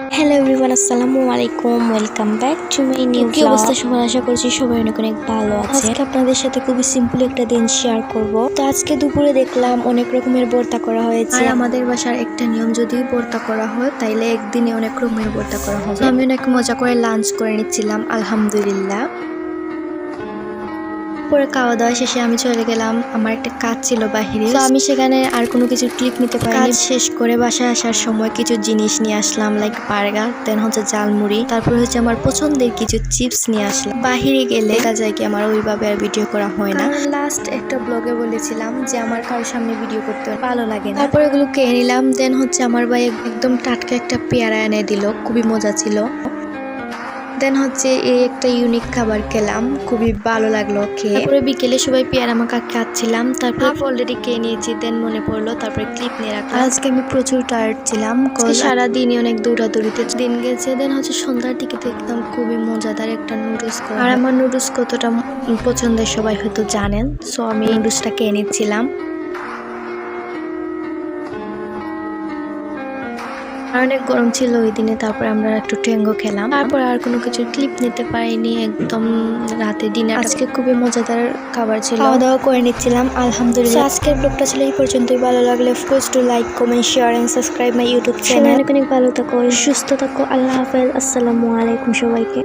Hello everyone, আসসালামু আলাইকুম। Welcome back to my new blog. কি অবস্থা সবার? আশা করছি সবাই অনেক অনেক ভালো আছে। আজকে আপনাদের সাথে খুবই সিম্পল একটা দিন শেয়ার করব। তো আজকে দুপুরে দেখলাম অনেক রকমের ভর্তা করা হয়েছে। আর আমাদের বাসার একটা নিয়ম, যদি ভর্তা করা হয় তাইলে একদিনে অনেক রকমের ভর্তা করা হবে। তো আমি অনেক মজা করে লাঞ্চ করে নিচ্ছিলাম, আলহামদুলিল্লাহ। পরে খাওয়া দাওয়া শেষে আমি চলে গেলাম, আমার একটা কাজ ছিল বাহিরে। তো আমি সেখানে আর কোনো কিছু ক্লিপ নিতে পারিনি। কাজ শেষ করে বাসায় আসার সময় কিছু জিনিস নিয়ে আসলাম, লাইক বার্গার, দেন হচ্ছে ঝালমুড়ি, তারপর হচ্ছে আমার পছন্দের কিছু চিপস নিয়ে আসলাম। বাহিরে গেলে দেখা যায় কি আমার ওইভাবে আর ভিডিও করা হয় না। লাস্ট একটা ব্লগে বলেছিলাম যে আমার কারোর সামনে ভিডিও করতে ভালো লাগে না। তারপর এগুলো খেয়ে নিলাম। দেন হচ্ছে আমার ভাই একদম টাটকা একটা পেয়ারা এনে দিল, খুবই মজা ছিল। দেন হচ্ছে এই একটা ইউনিক খাবার খেলাম, খুবই ভালো লাগলো খেয়ে। তারপরে বিকেলে সবাই পেয়ারা মাখা খাচ্ছিলাম, তারপর অলরেডি খেয়ে নিয়েছি। দেন মনে পড়লো, তারপরে ক্লিপ নিয়ে রাখলাম। আজকে আমি প্রচুর টায়ার্ড ছিলাম, সারাদিনই অনেক দৌড়াদৌড়িতে দিন গেছে। দেন হচ্ছে সন্ধ্যার দিকে দেখলাম খুবই মজাদার একটা নুডলস করা। আর আমার নুডলস কতটা পছন্দের সবাই হয়তো জানেন, সো আমি নুডলসটা খেয়ে নিচ্ছিলাম। আর অনেক গরম ছিল ওই দিনে। তারপর আমরা একটু ট্যাঙ্গো খেলাম। তারপর আর কোনো কিছু ক্লিপ নিতে পারিনি, একদম রাতে ডিনার। আজকে খুবই মজাদার খাবার ছিল, খাওয়া দাওয়া করে নিচ্ছিলাম, আলহামদুলিল্লাহ। আজকের ব্লগটা ছিল এই পর্যন্তই। ভালো লাগলে of course to like, comment, share and subscribe my YouTube channel. অনেক অনেক ভালো থাকো, সুস্থ থাকো। আল্লাহ হাফেজ, আসসালামু আলাইকুম সবাইকে।